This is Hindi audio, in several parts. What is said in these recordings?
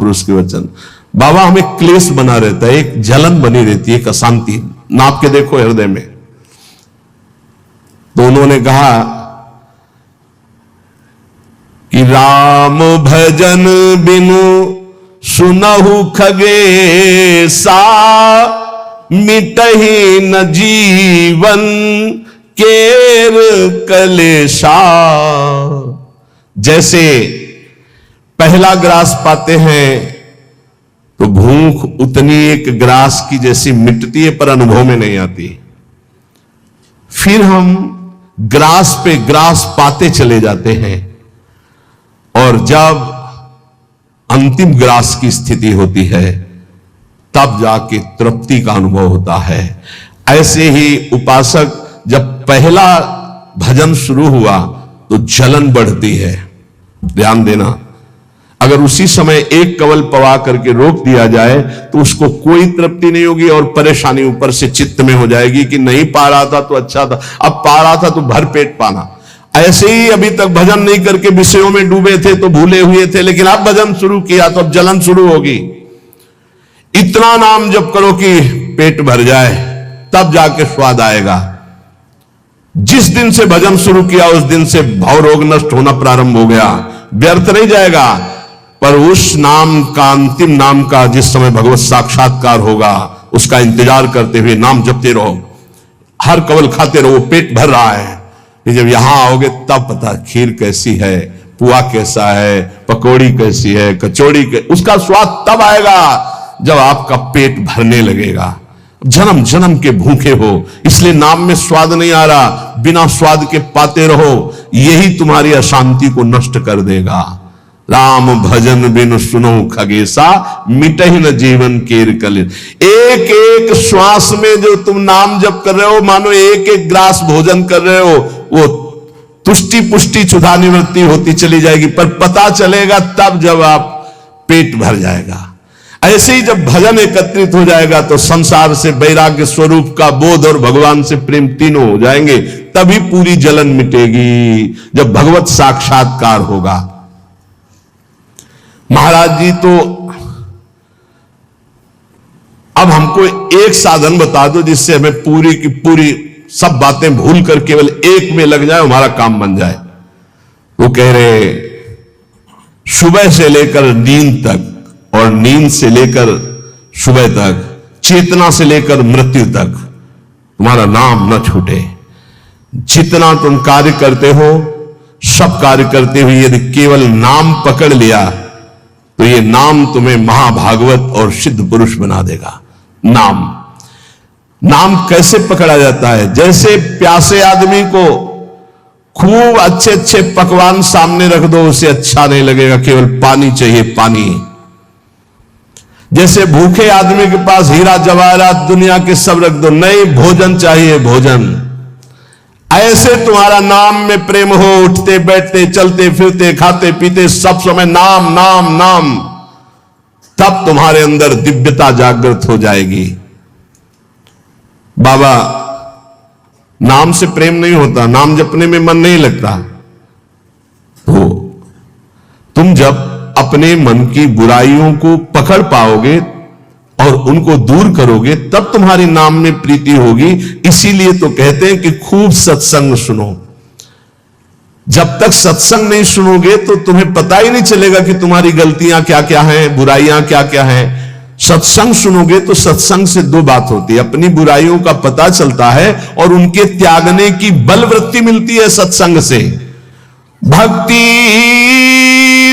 महापुरुष के वचन। बाबा हमें क्लेश बना रहता है, एक जलन बनी रहती है, एक अशांति। नाप के देखो हृदय में। तो उन्होंने कहा कि राम भजन बिनु सुनहु खगेसा, मिटहि न जीवन केर कलेशा। जैसे पहला ग्रास पाते हैं तो भूख उतनी एक ग्रास की जैसी मिटती है, पर अनुभव में नहीं आती। फिर हम ग्रास पे ग्रास पाते चले जाते हैं, और जब अंतिम ग्रास की स्थिति होती है तब जाके तृप्ति का अनुभव होता है। ऐसे ही उपासक जब पहला भजन शुरू हुआ तो जलन बढ़ती है। ध्यान देना, अगर उसी समय एक कवल पवा करके रोक दिया जाए तो उसको कोई तृप्ति नहीं होगी और परेशानी ऊपर से चित्त में हो जाएगी कि नहीं पा रहा था तो अच्छा था, अब पा रहा था तो भर पेट पाना। ऐसे ही अभी तक भजन नहीं करके विषयों में डूबे थे तो भूले हुए थे, लेकिन अब भजन शुरू किया तो अब जलन शुरू होगी। इतना नाम जप करो कि पेट भर जाए, तब जाके स्वाद आएगा। जिस दिन से भजन शुरू किया उस दिन से भव रोग नष्ट होना प्रारंभ हो गया। व्यर्थ नहीं जाएगा, पर उस नाम का, अंतिम नाम का, जिस समय भगवत साक्षात्कार होगा उसका इंतजार करते हुए नाम जपते रहो, हर कवल खाते रहो, पेट भर रहा है। जब यहां आओगे तब पता खीर कैसी है, पुआ कैसा है, पकौड़ी कैसी है, कचौड़ी उसका स्वाद तब आएगा जब आपका पेट भरने लगेगा। जन्म जन्म के भूखे हो, इसलिए नाम में स्वाद नहीं आ रहा, बिना स्वाद के पाते रहो, यही तुम्हारी अशांति को नष्ट कर देगा। राम भजन बिनु सुनो खगेसा, मिटहि न जीवन केर कलेश। एक एक श्वास में जो तुम नाम जप कर रहे हो, मानो एक एक ग्रास भोजन कर रहे हो, वो तुष्टि पुष्टि क्षुधा निवृत्ति होती चली जाएगी, पर पता चलेगा तब जब आप पेट भर जाएगा। ऐसे ही जब भजन एकत्रित हो जाएगा तो संसार से वैराग्य स्वरूप का बोध और भगवान से प्रेम तीनों हो जाएंगे, तभी पूरी जलन मिटेगी, जब भगवत साक्षात्कार होगा। महाराज जी तो अब हमको एक साधन बता दो जिससे हमें पूरी की पूरी सब बातें भूल कर केवल एक में लग जाए, हमारा काम बन जाए। वो कह रहे सुबह से लेकर नींद तक और नींद से लेकर सुबह तक, चेतना से लेकर मृत्यु तक तुम्हारा नाम न छूटे। जितना तुम कार्य करते हो, सब कार्य करते हुए यदि केवल नाम पकड़ लिया तो ये नाम तुम्हें महाभागवत और सिद्ध पुरुष बना देगा। नाम कैसे पकड़ा जाता है? जैसे प्यासे आदमी को खूब अच्छे अच्छे पकवान सामने रख दो, उसे अच्छा नहीं लगेगा, केवल पानी चाहिए, पानी। जैसे भूखे आदमी के पास हीरा जवाहरात दुनिया के सब रख दो, नहीं, भोजन चाहिए, भोजन। ऐसे तुम्हारा नाम में प्रेम हो, उठते बैठते चलते फिरते खाते पीते सब समय नाम नाम नाम, तब तुम्हारे अंदर दिव्यता जागृत हो जाएगी। बाबा, नाम से प्रेम नहीं होता, नाम जपने में मन नहीं लगता। तो तुम जब अपने मन की बुराइयों को पकड़ पाओगे और उनको दूर करोगे, तब तुम्हारी नाम में प्रीति होगी। इसीलिए तो कहते हैं कि खूब सत्संग सुनो। जब तक सत्संग नहीं सुनोगे तो तुम्हें पता ही नहीं चलेगा कि तुम्हारी गलतियां क्या क्या हैं, बुराइयां क्या क्या हैं। सत्संग सुनोगे तो सत्संग से दो बात होती है, अपनी बुराइयों का पता चलता है और उनके त्यागने की बलवृत्ति मिलती है सत्संग से। भक्ति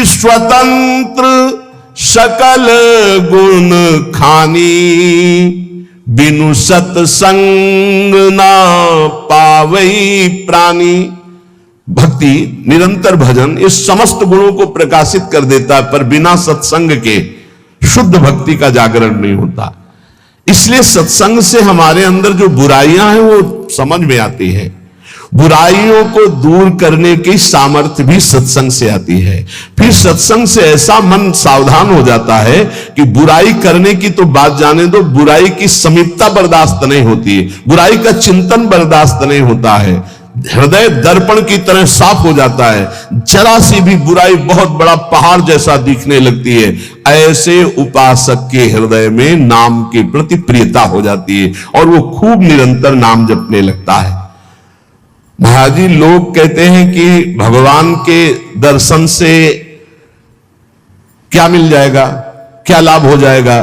स्वतंत्र सकल गुण खानी, बिनु सत्संग ना पावई प्राणी। भक्ति, निरंतर भजन इस समस्त गुणों को प्रकाशित कर देता है, पर बिना सत्संग के शुद्ध भक्ति का जागरण नहीं होता। इसलिए सत्संग से हमारे अंदर जो बुराइयां हैं वो समझ में आती है। बुराइयों को दूर करने की सामर्थ्य भी सत्संग से आती है। फिर सत्संग से ऐसा मन सावधान हो जाता है कि बुराई करने की तो बात जाने दो, बुराई की समीपता बर्दाश्त नहीं होती है, बुराई का चिंतन बर्दाश्त नहीं होता है। हृदय दर्पण की तरह साफ हो जाता है, जरा सी भी बुराई बहुत बड़ा पहाड़ जैसा दिखने लगती है। ऐसे उपासक के हृदय में नाम के प्रति प्रियता हो जाती है और वो खूब निरंतर नाम जपने लगता है। महाराज जी, लोग कहते हैं कि भगवान के दर्शन से क्या मिल जाएगा, क्या लाभ हो जाएगा।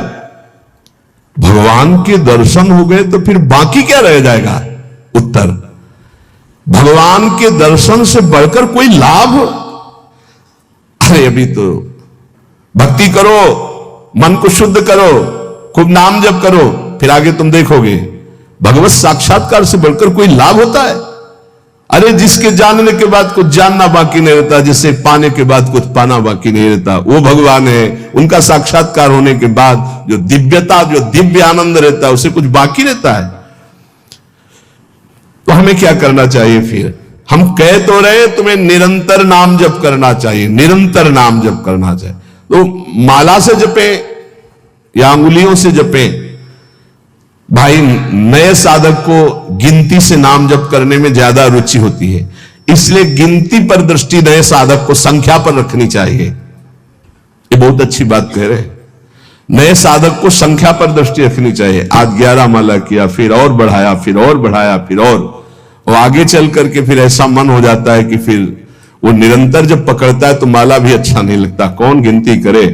भगवान के दर्शन हो गए तो फिर बाकी क्या रह जाएगा। उत्तर, भगवान के दर्शन से बढ़कर कोई लाभ। अरे अभी तो भक्ति करो, मन को शुद्ध करो, खूब नाम जप करो, फिर आगे तुम देखोगे भगवत साक्षात्कार से बढ़कर कोई लाभ होता है। अरे जिसके जानने के बाद कुछ जानना बाकी नहीं रहता, जिसे पाने के बाद कुछ पाना बाकी नहीं रहता, वो भगवान है। उनका साक्षात्कार होने के बाद जो दिव्यता, जो दिव्य आनंद रहता है, उसे कुछ बाकी रहता है। तो हमें क्या करना चाहिए फिर? हम कह तो रहे तुम्हें निरंतर नाम जप करना चाहिए, निरंतर नाम जप करना चाहिए। तो माला से जपे या अंगुलियों से जपे। भाई, नए साधक को गिनती से नाम जप करने में ज्यादा रुचि होती है, इसलिए गिनती पर दृष्टि नए साधक को संख्या पर रखनी चाहिए। ये बहुत अच्छी बात कह रहे हैं। नए साधक को संख्या पर दृष्टि रखनी चाहिए। आज 11 माला किया, फिर और बढ़ाया, फिर और बढ़ाया, फिर और आगे चल करके फिर ऐसा मन हो जाता है कि फिर वो निरंतर जब पकड़ता है तो माला भी अच्छा नहीं लगता। कौन गिनती करे,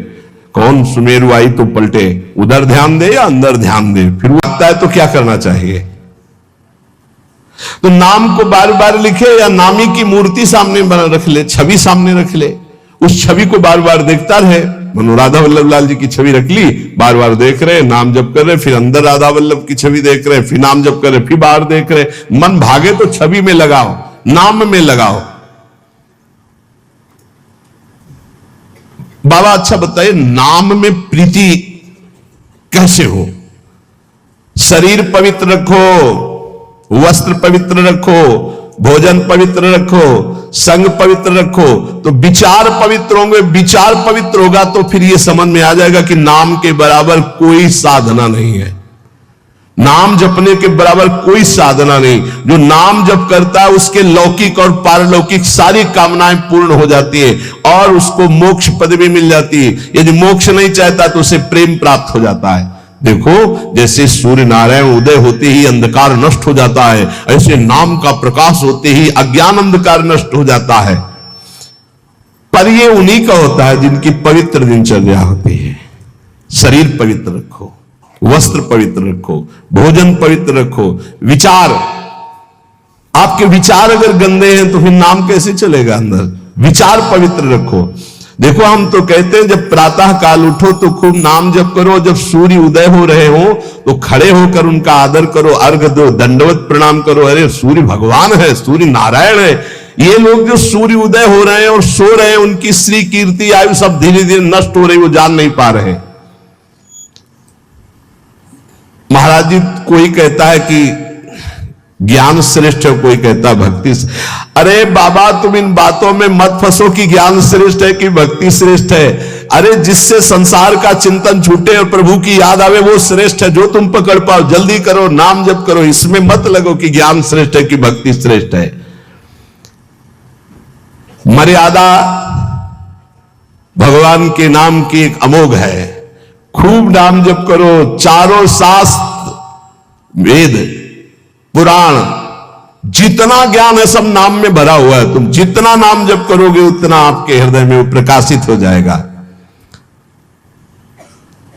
कौन सुमेरु आई तो पलटे, उधर ध्यान दे या अंदर ध्यान दे। फिर वो आता है तो क्या करना चाहिए? तो नाम को बार बार लिखे या नामी की मूर्ति सामने रख ले, छवि सामने रख ले, उस छवि को बार बार देखता रहे। मनो राधा वल्लभ लाल जी की छवि रख ली, बार बार देख रहे, नाम जप कर रहे, फिर अंदर राधा वल्लभ की छवि देख रहे, फिर नाम जप कर रहे, फिर बाहर देख रहे। मन भागे तो छवि में लगाओ, नाम में लगाओ। बाबा अच्छा बताइए, नाम में प्रीति कैसे हो? शरीर पवित्र रखो, वस्त्र पवित्र रखो, भोजन पवित्र रखो, संग पवित्र रखो, तो विचार पवित्र होंगे। विचार पवित्र होगा तो फिर यह समझ में आ जाएगा कि नाम के बराबर कोई साधना नहीं है, नाम जपने के बराबर कोई साधना नहीं। जो नाम जप करता है उसके लौकिक और पारलौकिक सारी कामनाएं पूर्ण हो जाती है और उसको मोक्ष पदवी मिल जाती है। यदि मोक्ष नहीं चाहता तो उसे प्रेम प्राप्त हो जाता है। देखो, जैसे सूर्य नारायण उदय होते ही अंधकार नष्ट हो जाता है, ऐसे नाम का प्रकाश होते ही अज्ञान अंधकार नष्ट हो जाता है। पर ये उन्हीं का होता है जिनकी पवित्र दिनचर्या होती है। शरीर पवित्र रखो, वस्त्र पवित्र रखो, भोजन पवित्र रखो, विचार, आपके विचार अगर गंदे हैं तो फिर नाम कैसे चलेगा अंदर? विचार पवित्र रखो। देखो, हम तो कहते हैं जब प्रातः काल उठो तो खूब नाम जप करो, जब सूर्य उदय हो रहे हो तो खड़े होकर उनका आदर करो, अर्घ दो, दंडवत प्रणाम करो। अरे सूर्य भगवान है, सूर्य नारायण है। ये लोग जो सूर्य उदय हो रहे हैं और सो रहे हैं, उनकी श्री कीर्ति आयु सब धीरे धीरे नष्ट हो रही, वो जान नहीं पा रहे। महाराज जी, कोई कहता है कि ज्ञान श्रेष्ठ है, कोई कहता है भक्ति। अरे बाबा, तुम इन बातों में मत फंसो कि ज्ञान श्रेष्ठ है कि भक्ति श्रेष्ठ है। अरे जिससे संसार का चिंतन छूटे और प्रभु की याद आवे वो श्रेष्ठ है। जो तुम पकड़ पाओ, जल्दी करो, नाम जप करो, इसमें मत लगो कि ज्ञान श्रेष्ठ है कि भक्ति श्रेष्ठ है। मर्यादा भगवान के नाम की एक अमोघ है। खूब नाम जप करो, चारों शास्त्र, वेद, पुराण, जितना ज्ञान है सब नाम में भरा हुआ है। तुम जितना नाम जप करोगे उतना आपके हृदय में वो प्रकाशित हो जाएगा।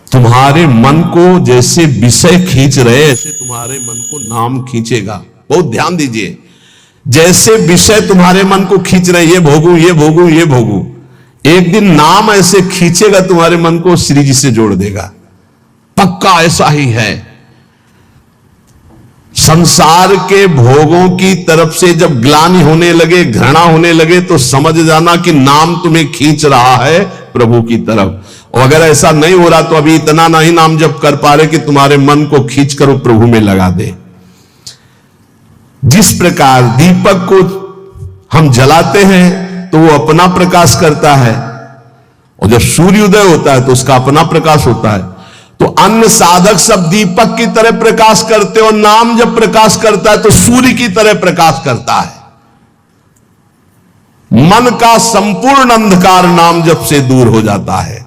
तुम्हारे मन को जैसे विषय खींच रहे ऐसे तुम्हारे मन को नाम खींचेगा। बहुत ध्यान दीजिए, जैसे विषय तुम्हारे मन को खींच रहे, ये भोगू, ये भोगू, ये भोगू, एक दिन नाम ऐसे खींचेगा तुम्हारे मन को, श्री जी से जोड़ देगा। पक्का ऐसा ही है। संसार के भोगों की तरफ से जब ग्लानि होने लगे, घृणा होने लगे, तो समझ जाना कि नाम तुम्हें खींच रहा है प्रभु की तरफ। और अगर ऐसा नहीं हो रहा तो अभी इतना नहीं नाम जप कर पा रहे कि तुम्हारे मन को खींच कर वो प्रभु में लगा दे। जिस प्रकार दीपक को हम जलाते हैं तो वो अपना प्रकाश करता है, और जब सूर्योदय होता है तो उसका अपना प्रकाश होता है। तो अन्य साधक सब दीपक की तरह प्रकाश करते और नाम जब प्रकाश करता है तो सूर्य की तरह प्रकाश करता है। मन का संपूर्ण अंधकार नाम जप से दूर हो जाता है।